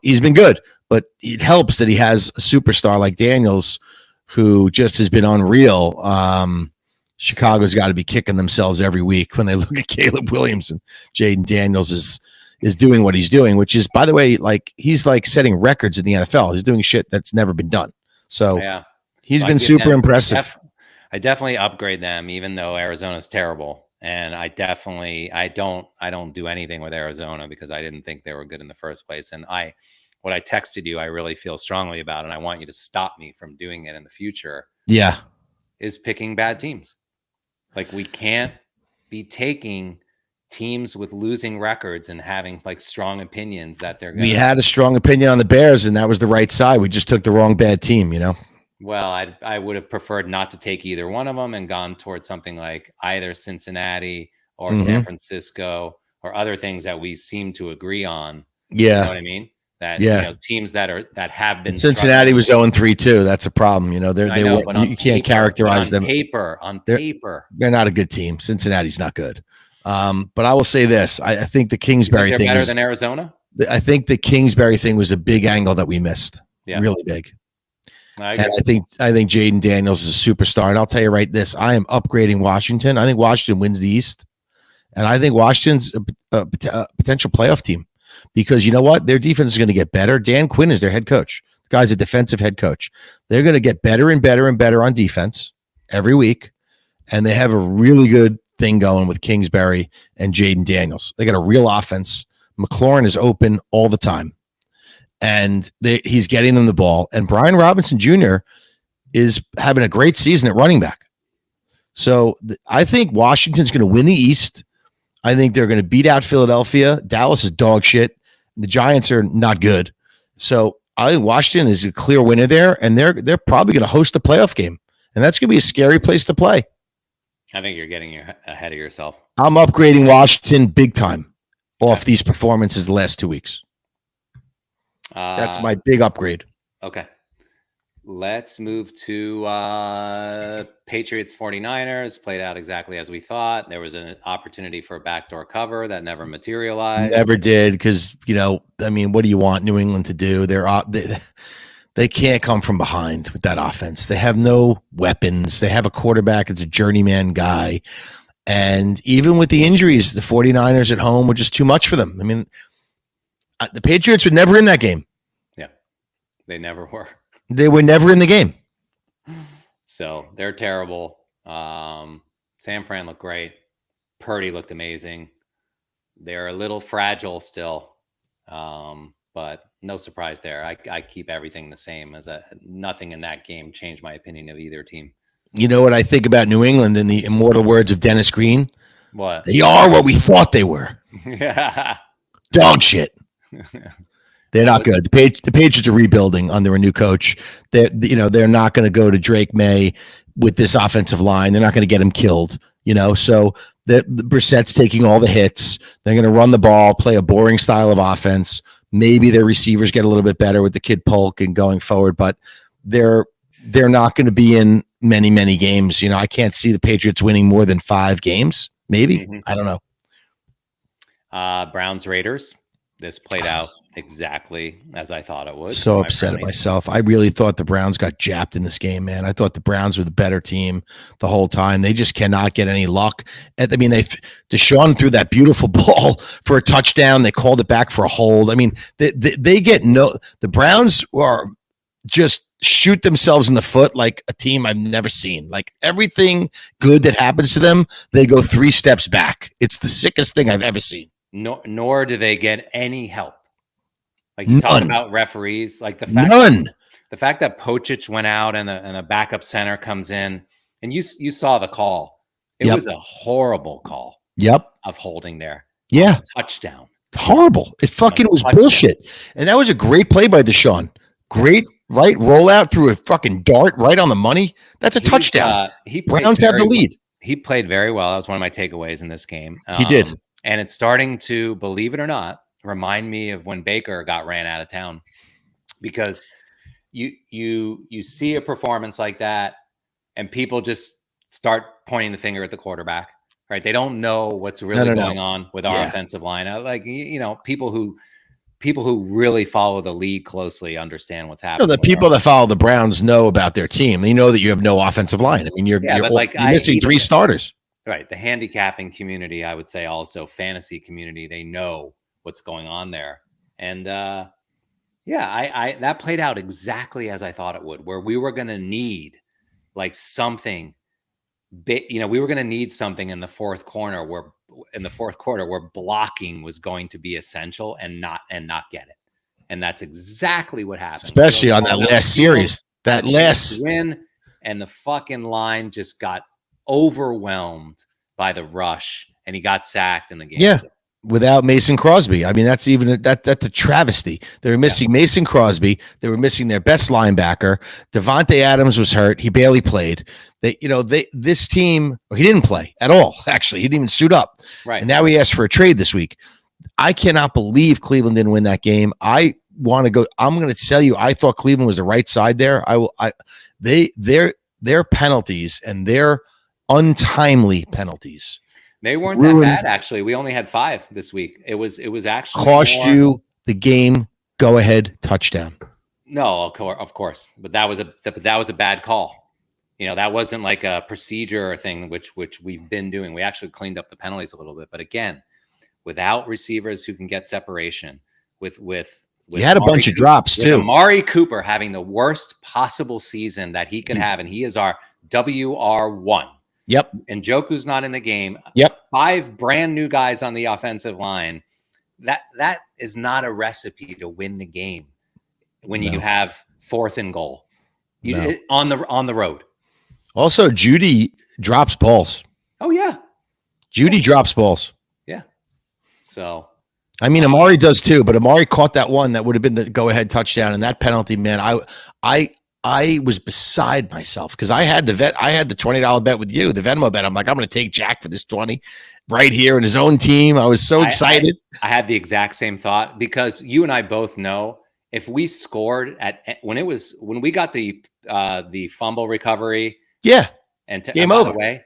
[SPEAKER 2] He's been good. But it helps that he has a superstar like Daniels, who just has been unreal. Chicago's got to be kicking themselves every week when they look at Caleb Williams, and Jaden Daniels is doing what he's doing, which is, by the way, like he's like setting records in the NFL. He's doing shit that's never been done. So he's been super impressive.
[SPEAKER 1] I definitely upgrade them, even though Arizona's terrible. And I don't do anything with Arizona because I didn't think they were good in the first place. And what I texted you, I really feel strongly about, and I want you to stop me from doing it in the future.
[SPEAKER 2] Yeah.
[SPEAKER 1] Is picking bad teams. Like, we can't be taking teams with losing records and having like strong opinions that they're going to. We
[SPEAKER 2] had a strong opinion on the Bears, and that was the right side. We just took the wrong bad team,
[SPEAKER 1] Well, I would have preferred not to take either one of them and gone towards something like either Cincinnati or San Francisco or other things that we seem to agree on.
[SPEAKER 2] Yeah.
[SPEAKER 1] You know what I mean? That teams that have been.
[SPEAKER 2] Cincinnati was 0-3 too. That's a problem. You can't characterize them.
[SPEAKER 1] On paper,
[SPEAKER 2] they're not a good team. Cincinnati's not good. But I will say this: I think the Kingsbury thing
[SPEAKER 1] better than Arizona.
[SPEAKER 2] I think the Kingsbury thing was a big angle that we missed. Yeah. Really big. And I think Jaden Daniels is a superstar. And I'll tell you right this: I am upgrading Washington. I think Washington wins the East, and I think Washington's a potential playoff team. because you know what? Their defense is going to get better. Dan Quinn is their head coach. The guy's a defensive head coach. They're going to get better and better and better on defense every week. And they have a really good thing going with Kingsbury and Jaden Daniels. They got a real offense. McLaurin is open all the time. And he's getting them the ball. And Brian Robinson Jr. is having a great season at running back. So I think Washington's going to win the East. I think they're going to beat out Philadelphia. Dallas is dog shit. The Giants are not good. So I think Washington is a clear winner there, and they're probably going to host a playoff game. And that's going to be a scary place to play.
[SPEAKER 1] I think you're getting ahead of yourself.
[SPEAKER 2] I'm upgrading Washington big time off these performances the last 2 weeks. That's my big upgrade.
[SPEAKER 1] Okay. Let's move to Patriots 49ers. Played out exactly as we thought. There was an opportunity for a backdoor cover that never materialized.
[SPEAKER 2] Never did, because, what do you want New England to do? They can't come from behind with that offense. They have no weapons. They have a quarterback that's a journeyman guy. And even with the injuries, the 49ers at home were just too much for them. The Patriots were never in that game.
[SPEAKER 1] Yeah, they never were.
[SPEAKER 2] They were never in the game.
[SPEAKER 1] So they're terrible. San Fran looked great. Purdy looked amazing. They're a little fragile still, but no surprise there. I keep everything the same. Nothing in that game changed my opinion of either team.
[SPEAKER 2] You know what I think about New England, in the immortal words of Dennis Green?
[SPEAKER 1] What?
[SPEAKER 2] They are what we thought they were.
[SPEAKER 1] Yeah.
[SPEAKER 2] Dog shit. They're not good. The Patriots are rebuilding under a new coach. They're not going to go to Drake May with this offensive line. They're not going to get him killed. So the Brissett's taking all the hits. They're going to run the ball, play a boring style of offense. Maybe their receivers get a little bit better with the kid Polk and going forward, but they're not going to be in many, many games. I can't see the Patriots winning more than 5 games. Maybe. Mm-hmm. I don't know.
[SPEAKER 1] Browns Raiders. This played out exactly as I thought it would.
[SPEAKER 2] So upset at myself. I really thought the Browns got japped in this game, man. I thought the Browns were the better team the whole time. They just cannot get any luck. Deshaun threw that beautiful ball for a touchdown. They called it back for a hold. They get the Browns are just shoot themselves in the foot like a team I've never seen. Like everything good that happens to them, they go 3 steps back. It's the sickest thing I've ever seen.
[SPEAKER 1] Nor do they get any help. Like you talk about referees, like the fact that Pocic went out and the backup center comes in, and you saw the call. It was a horrible call.
[SPEAKER 2] Yep.
[SPEAKER 1] Of holding there.
[SPEAKER 2] Yeah.
[SPEAKER 1] Touchdown.
[SPEAKER 2] Horrible. It fucking was bullshit. And that was a great play by Deshaun. Great right rollout through a fucking dart right on the money. That's a touchdown. Browns have the lead.
[SPEAKER 1] He played very well. That was one of my takeaways in this game.
[SPEAKER 2] He did.
[SPEAKER 1] And it's starting to, believe it or not, remind me of when Baker got ran out of town, because you see a performance like that and people just start pointing the finger at the quarterback, right? They don't know what's really going on with our offensive line. People who really follow the league closely understand what's happening.
[SPEAKER 2] The people that follow the Browns know about their team. They know that you have no offensive line. You're missing 3 starters.
[SPEAKER 1] Right. The handicapping community, I would say, also fantasy community, they know what's going on there. And I that played out exactly as I thought it would, where we were going to need like something big. We were going to need something in the fourth quarter where blocking was going to be essential and not get it. And that's exactly what happened.
[SPEAKER 2] Especially on that last series, that last
[SPEAKER 1] win, and the fucking line just got overwhelmed by the rush, and he got sacked in the game.
[SPEAKER 2] Yeah, without Mason Crosby. That's a travesty. They were missing Mason Crosby. They were missing their best linebacker. Devontae Adams was hurt. He barely played. This team, he didn't play at all. Actually, he didn't even suit up.
[SPEAKER 1] Right.
[SPEAKER 2] And now he asked for a trade this week. I cannot believe Cleveland didn't win that game. I'm going to tell you, I thought Cleveland was the right side there. Their penalties and their untimely penalties.
[SPEAKER 1] They weren't that bad, actually. We only had 5 this week. It was actually
[SPEAKER 2] cost you the game. Go ahead, touchdown.
[SPEAKER 1] No, of course, but that was a bad call. That wasn't like a procedure or thing which we've been doing. We actually cleaned up the penalties a little bit, but again, without receivers who can get separation, with
[SPEAKER 2] He had a bunch of drops
[SPEAKER 1] with
[SPEAKER 2] too.
[SPEAKER 1] Amari Cooper having the worst possible season that he could have, and he is our WR1.
[SPEAKER 2] Yep.
[SPEAKER 1] And Njoku's not in the game.
[SPEAKER 2] Yep.
[SPEAKER 1] 5 brand new guys on the offensive line. That is not a recipe to win the game when you have 4th and goal. On the road.
[SPEAKER 2] Also, Judy drops balls.
[SPEAKER 1] Oh yeah.
[SPEAKER 2] Judy drops balls.
[SPEAKER 1] Yeah. So
[SPEAKER 2] I mean, Amari does too, but Amari caught that one that would have been the go-ahead touchdown, and that penalty, man. I was beside myself because I had the $20 bet with you, the Venmo bet. I'm like, I'm going to take Jack for this 20 right here in his own team. I was so excited.
[SPEAKER 1] I had the exact same thought because you and I both know if we scored when we got the fumble recovery, and
[SPEAKER 2] game over.
[SPEAKER 1] Way,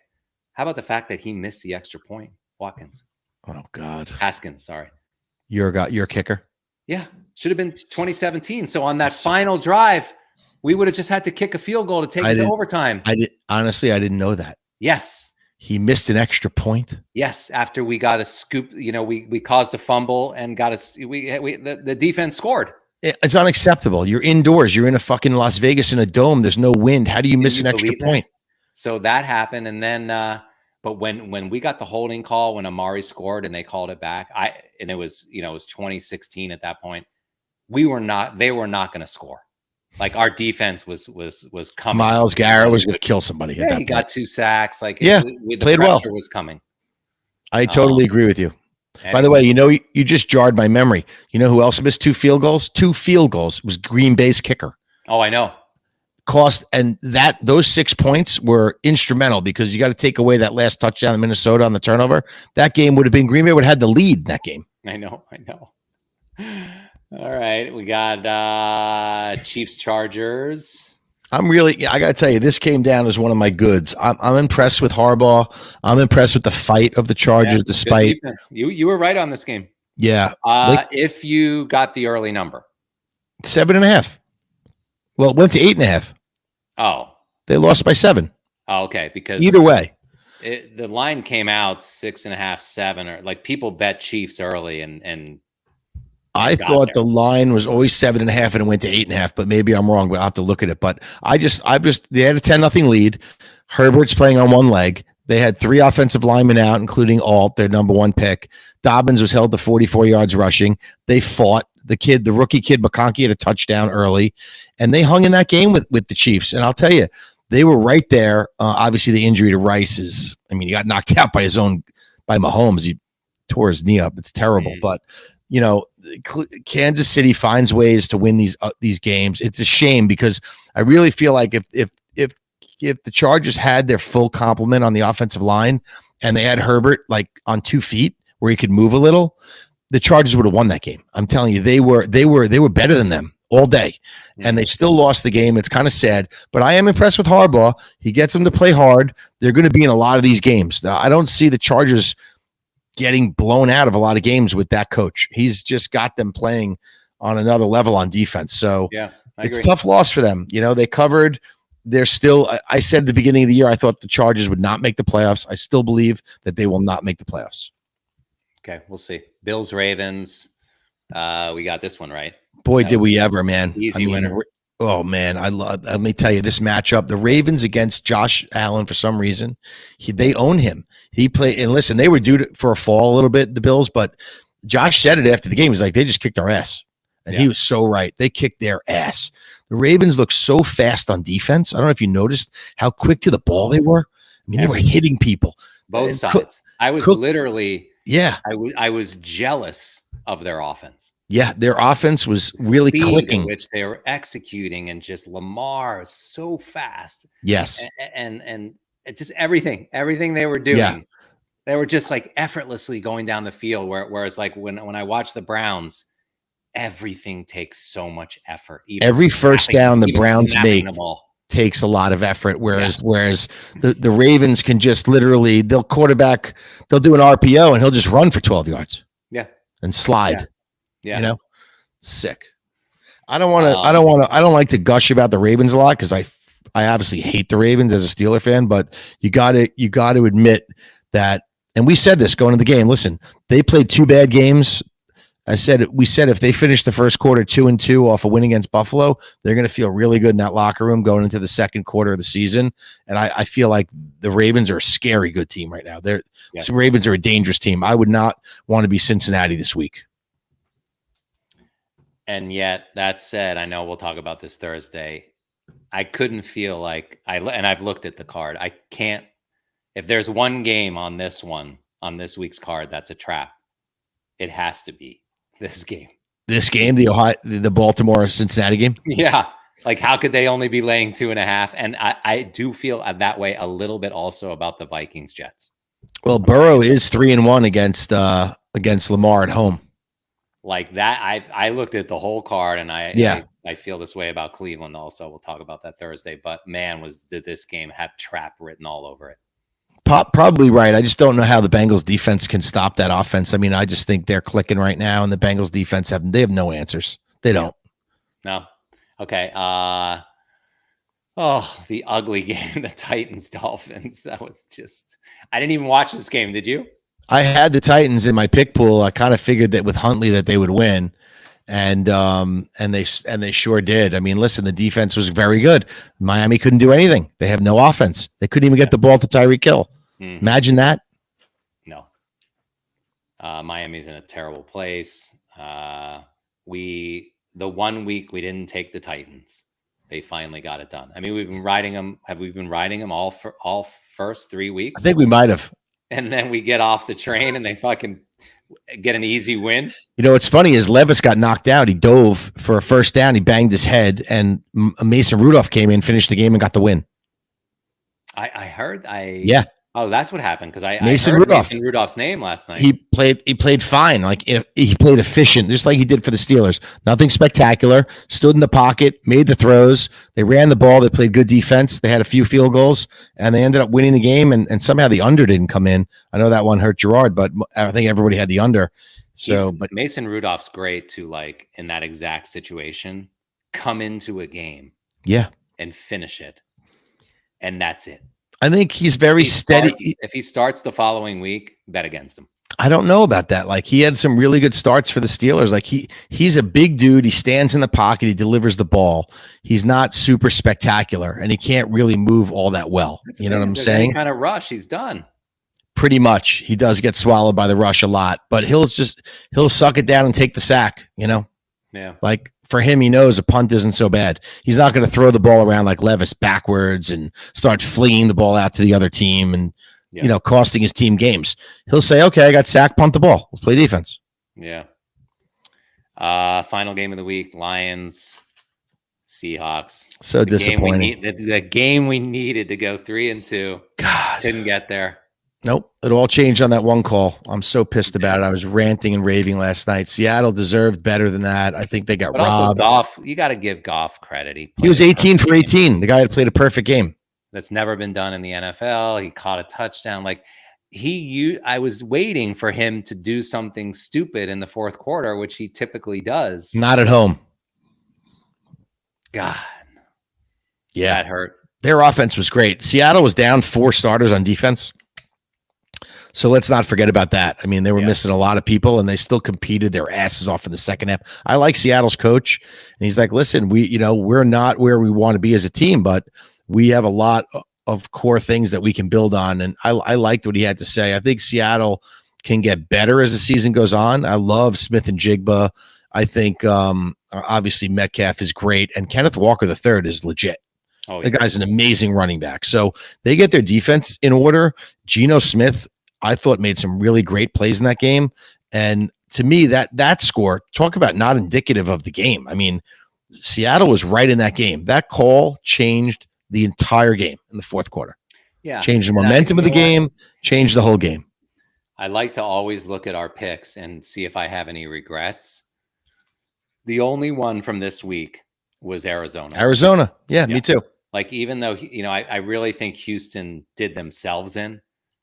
[SPEAKER 1] how about the fact that he missed the extra point, Watkins?
[SPEAKER 2] Oh God,
[SPEAKER 1] Haskins, sorry.
[SPEAKER 2] You're a kicker.
[SPEAKER 1] Yeah, should have been 2017. So on that final drive, we would have just had to kick a field goal to take it to overtime.
[SPEAKER 2] I didn't know that.
[SPEAKER 1] Yes.
[SPEAKER 2] He missed an extra point.
[SPEAKER 1] Yes, after we got a scoop, we caused a fumble and got the defense scored.
[SPEAKER 2] It's unacceptable. You're indoors. You're in a fucking Las Vegas in a dome. There's no wind. How do you miss an extra point?
[SPEAKER 1] So that happened, and then but when we got the holding call when Amari scored and they called it back, it was 2016 at that point. They were not going to score. Like our defense was coming.
[SPEAKER 2] Myles Garrett was going to kill somebody.
[SPEAKER 1] Yeah, he got 2 sacks. Like
[SPEAKER 2] the played
[SPEAKER 1] pressure
[SPEAKER 2] well.
[SPEAKER 1] Was coming.
[SPEAKER 2] I totally agree with you.
[SPEAKER 1] Anyway.
[SPEAKER 2] By the way, you just jarred my memory. You know who else missed 2 field goals? 2 field goals. It was Green Bay's kicker.
[SPEAKER 1] Oh, I know.
[SPEAKER 2] Those 6 points were instrumental because you got to take away that last touchdown in Minnesota on the turnover. That game would have been Green Bay would have had the lead in that game.
[SPEAKER 1] I know. All right, we got Chiefs Chargers.
[SPEAKER 2] I got to tell you, this came down as one of my goods. I'm impressed with Harbaugh. I'm impressed with the fight of the Chargers, despite
[SPEAKER 1] you were right on this game.
[SPEAKER 2] Yeah.
[SPEAKER 1] If you got the early number,
[SPEAKER 2] 7.5. Well, it went to 8.5.
[SPEAKER 1] Oh,
[SPEAKER 2] they lost by 7.
[SPEAKER 1] Oh, okay. Because
[SPEAKER 2] either way,
[SPEAKER 1] the line came out 6.5, 7, or like people bet Chiefs early, and
[SPEAKER 2] I thought the line was always 7.5 and it went to 8.5, but maybe I'm wrong, but I'll have to look at it. But they had a 10-0 lead. Herbert's playing on one leg. They had 3 offensive linemen out, including Alt, their number 1 pick. Dobbins was held to 44 yards rushing. They fought. The rookie kid, McConkey, had a touchdown early, and they hung in that game with the Chiefs. And I'll tell you, they were right there. Obviously, the injury to Rice he got knocked out by Mahomes. He tore his knee up. It's terrible. But, Kansas City finds ways to win these games. It's a shame because I really feel like if the Chargers had their full complement on the offensive line and they had Herbert like on 2 feet where he could move a little, the Chargers would have won that game. I'm telling you, they were better than them all day, and they still lost the game. It's kind of sad, but I am impressed with Harbaugh. He gets them to play hard. They're going to be in a lot of these games. Now, I don't see the Chargers getting blown out of a lot of games with that coach. He's just got them playing on another level on defense. So
[SPEAKER 1] yeah,
[SPEAKER 2] it's a tough loss for them. They covered. They're still, I said at the beginning of the year, I thought the Chargers would not make the playoffs. I still believe that they will not make the playoffs.
[SPEAKER 1] Okay, we'll see. Bills, Ravens. We got this one right.
[SPEAKER 2] Boy, did we ever, man.
[SPEAKER 1] Easy winner.
[SPEAKER 2] Oh, man. Let me tell you, this matchup, the Ravens against Josh Allen, for some reason, they own him. He played, and listen, they were due for a fall a little bit, the Bills, but Josh said it after the game. He's like, they just kicked our ass. And he was so right. They kicked their ass. The Ravens look so fast on defense. I don't know if you noticed how quick to the ball they were. I mean, they were hitting people.
[SPEAKER 1] Both sides. I was literally...
[SPEAKER 2] Yeah.
[SPEAKER 1] I was jealous of their offense.
[SPEAKER 2] Yeah, their offense was really clicking.
[SPEAKER 1] Which they were executing, and just Lamar so fast.
[SPEAKER 2] Yes.
[SPEAKER 1] And just everything they were doing. They were just like effortlessly going down the field. Whereas like when I watch the Browns, everything takes so much effort.
[SPEAKER 2] Every first down the Browns make takes a lot of effort. Whereas the Ravens can just literally, they'll do an RPO and he'll just run for 12 yards.
[SPEAKER 1] Yeah.
[SPEAKER 2] And slide.
[SPEAKER 1] Yeah.
[SPEAKER 2] Sick. I don't like to gush about the Ravens a lot because I obviously hate the Ravens as a Steeler fan, but you got to admit that, And we said this going into the game. Listen, they played 2 bad games. We said if they finish the first quarter 2-2 off a win against Buffalo, they're going to feel really good in that locker room going into the second quarter of the season. And I feel like the Ravens are a scary good team right now. The Ravens are a dangerous team. I would not want to be Cincinnati this week.
[SPEAKER 1] And yet, that said, I know we'll talk about this Thursday. I couldn't feel like and I've looked at the card. I can't. If there's one game on this week's card that's a trap, it has to be this game.
[SPEAKER 2] This game, the Baltimore Cincinnati game.
[SPEAKER 1] Yeah, like how could they only be laying 2.5? And I do feel that way a little bit also about the Vikings Jets.
[SPEAKER 2] Well, Burrow is 3-1 against Lamar at home.
[SPEAKER 1] Like that, I looked at the whole card, and I feel this way about Cleveland also. We'll talk about that Thursday. But man, did this game have trap written all over it?
[SPEAKER 2] Probably right. I just don't know how the Bengals defense can stop that offense. I mean, I just think they're clicking right now, and the Bengals defense have no answers. They don't.
[SPEAKER 1] No. Okay. The ugly game, the Titans Dolphins. That was just. I didn't even watch this game. Did you?
[SPEAKER 2] I had the Titans in my pick pool. I kind of figured that with Huntley that they would win, and they sure did. I mean, listen, the defense was very good. Miami couldn't do anything. They have no offense. They couldn't even get the ball to Tyreek Hill. Mm-hmm. Imagine that.
[SPEAKER 1] No. Miami's in a terrible place. The 1 week we didn't take the Titans, they finally got it done. I mean, we've been riding them. Have we been riding them all first 3 weeks?
[SPEAKER 2] I think we might have.
[SPEAKER 1] And then we get off the train and they fucking get an easy win.
[SPEAKER 2] You know, what's funny is Levis got knocked out. He dove for a first down. He banged his head, and Mason Rudolph came in, finished the game, and got the win.
[SPEAKER 1] I heard.
[SPEAKER 2] Yeah.
[SPEAKER 1] Oh, that's what happened, because I heard
[SPEAKER 2] Mason
[SPEAKER 1] Rudolph's name last night.
[SPEAKER 2] He played fine. Like he played efficient, just like he did for the Steelers. Nothing spectacular. Stood in the pocket, made the throws. They ran the ball. They played good defense. They had a few field goals, and they ended up winning the game. And somehow the under didn't come in. I know that one hurt Gerard, but I think everybody had the under. So, but
[SPEAKER 1] Mason Rudolph's great to, like, in that exact situation, come into a game, and finish it, and that's it.
[SPEAKER 2] I think he's very steady.
[SPEAKER 1] If he starts the following week, bet against him.
[SPEAKER 2] I don't know about that. Like, he had some really good starts for the Steelers. Like, he's a big dude. He stands in the pocket. He delivers the ball. He's not super spectacular, and he can't really move all that well. You know what I'm saying?
[SPEAKER 1] Any kind of rush, he's done.
[SPEAKER 2] Pretty much. He does get swallowed by the rush a lot, but he'll suck it down and take the sack, you know?
[SPEAKER 1] Yeah.
[SPEAKER 2] Like, for him, he knows a punt isn't so bad. He's not going to throw the ball around like Levis backwards and start flinging the ball out to the other team and, costing his team games. He'll say, okay, I got sacked, punt the ball. We'll play defense.
[SPEAKER 1] Yeah. Final game of the week, Lions, Seahawks.
[SPEAKER 2] So disappointing.
[SPEAKER 1] The game we needed to go 3-2.
[SPEAKER 2] God.
[SPEAKER 1] Didn't get there.
[SPEAKER 2] Nope. It all changed on that one call. I'm so pissed about it. I was ranting and raving last night. Seattle deserved better than that. I think they got robbed.
[SPEAKER 1] Goff, you got to give Goff credit. He
[SPEAKER 2] was 18 for 18. The guy had played a perfect game.
[SPEAKER 1] That's never been done in the NFL. He caught a touchdown. Like, I was waiting for him to do something stupid in the fourth quarter, which he typically does.
[SPEAKER 2] Not at home.
[SPEAKER 1] God.
[SPEAKER 2] Yeah.
[SPEAKER 1] That hurt.
[SPEAKER 2] Their offense was great. Seattle was down 4 starters on defense. So let's not forget about that. I mean, they were missing a lot of people, and they still competed their asses off in the second half. I like Seattle's coach, and he's like, listen, we're not where we want to be as a team, but we have a lot of core things that we can build on. And I liked what he had to say. I think Seattle can get better as the season goes on. I love Smith and Jigba. I think obviously Metcalf is great, and Kenneth Walker III is legit. Oh, yeah. The guy's an amazing running back. So they get their defense in order. Geno Smith, I thought, made some really great plays in that game. And to me, that score, talk about not indicative of the game. I mean, Seattle was right in that game. That call changed the entire game in the fourth quarter.
[SPEAKER 1] Yeah.
[SPEAKER 2] Changed the momentum of the game, changed the whole game.
[SPEAKER 1] I like to always look at our picks and see if I have any regrets. The only one from this week was Arizona.
[SPEAKER 2] Yeah, me too.
[SPEAKER 1] Like, even though, I really think Houston did themselves in,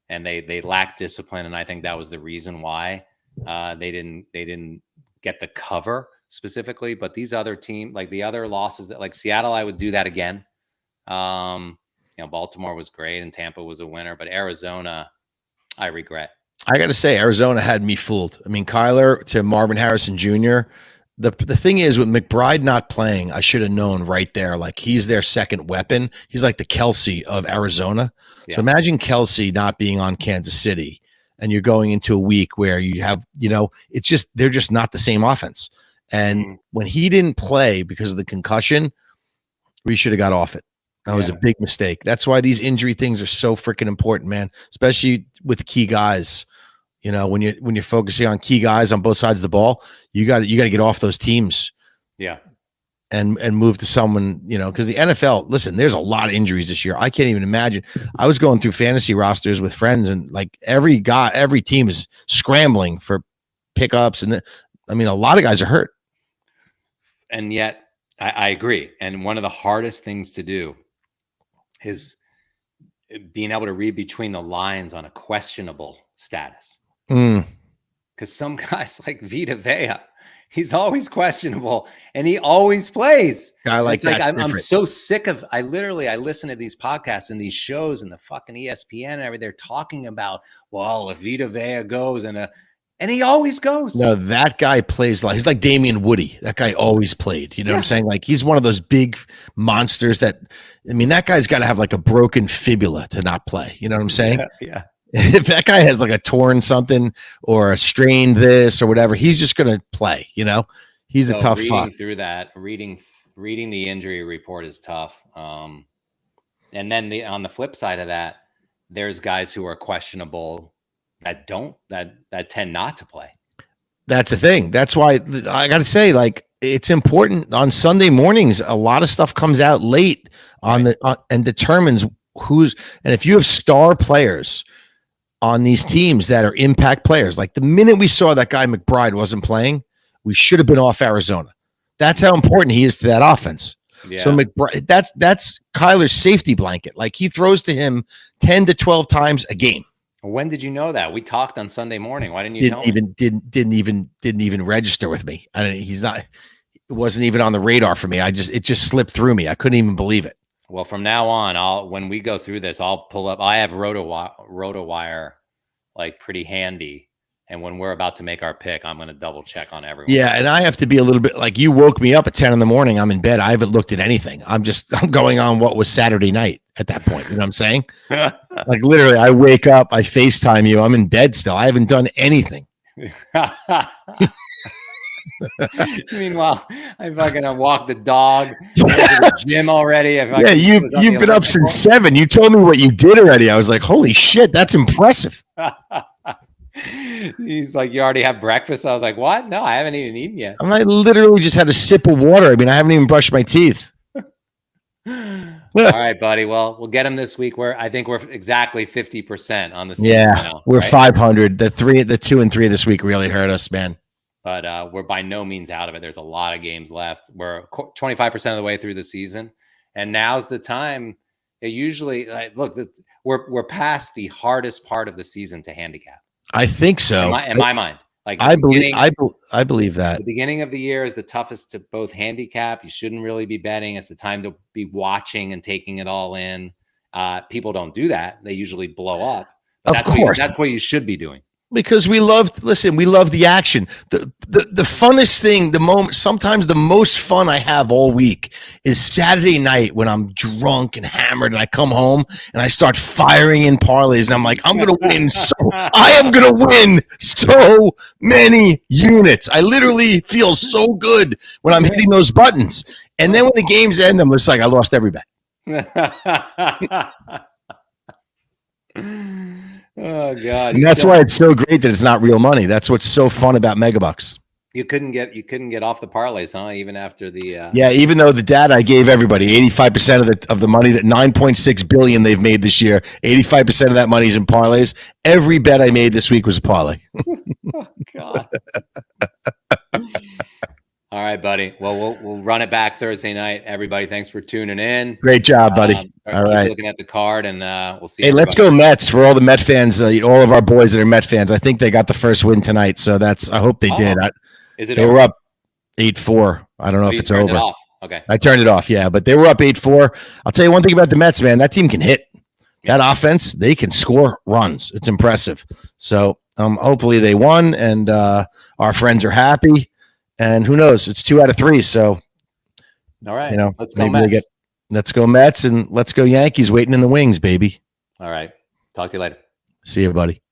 [SPEAKER 1] and they lacked discipline, and I think that was the reason why they didn't get the cover specifically. But these other teams, like the other losses, that, like Seattle, I would do that again. Baltimore was great, and Tampa was a winner, but Arizona, I regret.
[SPEAKER 2] I got to say, Arizona had me fooled. I mean, Kyler to Marvin Harrison Jr. The thing is, with McBride not playing, I should have known right there. Like, he's their second weapon. He's like the Kelsey of Arizona.
[SPEAKER 1] Yeah.
[SPEAKER 2] So imagine Kelsey not being on Kansas City, and you're going into a week where you have, it's just they're just not the same offense. And when he didn't play because of the concussion, we should have got off it. That was a big mistake. That's why these injury things are so freaking important, man. Especially with key guys. When you're focusing on key guys on both sides of the ball, you got to get off those teams.
[SPEAKER 1] Yeah. And
[SPEAKER 2] move to someone, because the NFL, listen, there's a lot of injuries this year. I can't even imagine. I was going through fantasy rosters with friends, and like every team is scrambling for pickups. And a lot of guys are hurt.
[SPEAKER 1] And yet I agree. And one of the hardest things to do is being able to read between the lines on a questionable status. Because some guys like Vita Vea, he's always questionable and he always plays.
[SPEAKER 2] I like that.
[SPEAKER 1] I'm so sick of, I listen to these podcasts and these shows and the fucking ESPN and everything. They're talking about, well, if Vita Vea goes and he always goes.
[SPEAKER 2] No, that guy plays he's like Damian Woody. That guy always played. You know what I'm saying? Like, he's one of those big monsters that guy's got to have like a broken fibula to not play. You know what I'm saying?
[SPEAKER 1] Yeah.
[SPEAKER 2] If that guy has like a torn something or a strained this or whatever, he's just going to play, he's a tough fuck.
[SPEAKER 1] Through that, reading the injury report is tough. And then on the flip side of that, there's guys who are questionable that tend not to play.
[SPEAKER 2] That's the thing. That's why I got to say, like, it's important on Sunday mornings. A lot of stuff comes out late and determines and if you have star players on these teams that are impact players, like the minute we saw that guy McBride wasn't playing, we should have been off Arizona. That's how important he is to that offense. Yeah. So McBride, that's Kyler's safety blanket. Like, he throws to him 10 to 12 times a game.
[SPEAKER 1] When did you know that? We talked on Sunday morning. Why didn't you tell me?
[SPEAKER 2] Didn't even register with me. It wasn't even on the radar for me. It just slipped through me. I couldn't even believe it.
[SPEAKER 1] Well, from now on, when we go through this, I'll pull up. I have RotoWire like pretty handy, and when we're about to make our pick, I'm going to double check on everyone.
[SPEAKER 2] Yeah, and I have to be a little bit like, you woke me up at 10 in the morning. I'm in bed. I haven't looked at anything. I'm going on what was Saturday night at that point. You know what I'm saying? Like, literally, I wake up, I FaceTime you. I'm in bed still. I haven't done anything.
[SPEAKER 1] Meanwhile, I fucking walk the dog. To the gym already.
[SPEAKER 2] Yeah, you've been up since 7. You told me what you did already. I was like, holy shit, that's impressive.
[SPEAKER 1] He's like, you already have breakfast? I was like, what? No, I haven't even eaten yet.
[SPEAKER 2] I literally just had a sip of water. I haven't even brushed my teeth.
[SPEAKER 1] All right, buddy. Well, we'll get him this week. I think we're exactly 50% on the season.
[SPEAKER 2] Yeah,
[SPEAKER 1] now,
[SPEAKER 2] we're right? 500. The 2 and 3 this week really hurt us, man.
[SPEAKER 1] But we're by no means out of it. There's a lot of games left. We're 25% of the way through the season, and now's the time. It usually we're past the hardest part of the season to handicap.
[SPEAKER 2] I think so.
[SPEAKER 1] In my mind, like
[SPEAKER 2] I believe that
[SPEAKER 1] the beginning of the year is the toughest to both handicap. You shouldn't really be betting. It's the time to be watching and taking it all in. People don't do that. They usually blow up.
[SPEAKER 2] Of course,
[SPEAKER 1] that's what you should be doing.
[SPEAKER 2] Because we love the action. The funnest thing, sometimes the most fun I have all week is Saturday night when I'm drunk and hammered and I come home and I start firing in parlays and I'm like, I am going to win so many units. I literally feel so good when I'm hitting those buttons. And then when the games end, I'm just like, I lost every bet.
[SPEAKER 1] Oh God!
[SPEAKER 2] And that's why it's so great that it's not real money. That's what's so fun about Megabucks.
[SPEAKER 1] You couldn't get off the parlays, huh? Even after the
[SPEAKER 2] yeah, even though the data I gave everybody, 85% of the money, that 9.6 billion they've made this year, 85% of that money is in parlays. Every bet I made this week was a parlay.
[SPEAKER 1] Oh God! All right, buddy. Well, we'll run it back Thursday night. Everybody, thanks for tuning in.
[SPEAKER 2] Great job, buddy. All right.
[SPEAKER 1] Looking at the card, and we'll see.
[SPEAKER 2] Hey, let's go Mets for all the Met fans. All of our boys that are Met fans. I think they got the first win tonight, so I hope they did.
[SPEAKER 1] Is it?
[SPEAKER 2] They were up 8-4. I don't know if it's over.
[SPEAKER 1] Okay.
[SPEAKER 2] I turned it off. Yeah, but they were up 8-4. I'll tell you one thing about the Mets, man. That team can hit. That offense, they can score runs. It's impressive. So Hopefully they won, and our friends are happy. And who knows? It's 2 out of 3. So,
[SPEAKER 1] All right.
[SPEAKER 2] you know,
[SPEAKER 1] Let's go
[SPEAKER 2] maybe
[SPEAKER 1] Mets.
[SPEAKER 2] let's go Mets and let's go Yankees waiting in the wings, baby.
[SPEAKER 1] All right. Talk to you later.
[SPEAKER 2] See you, buddy.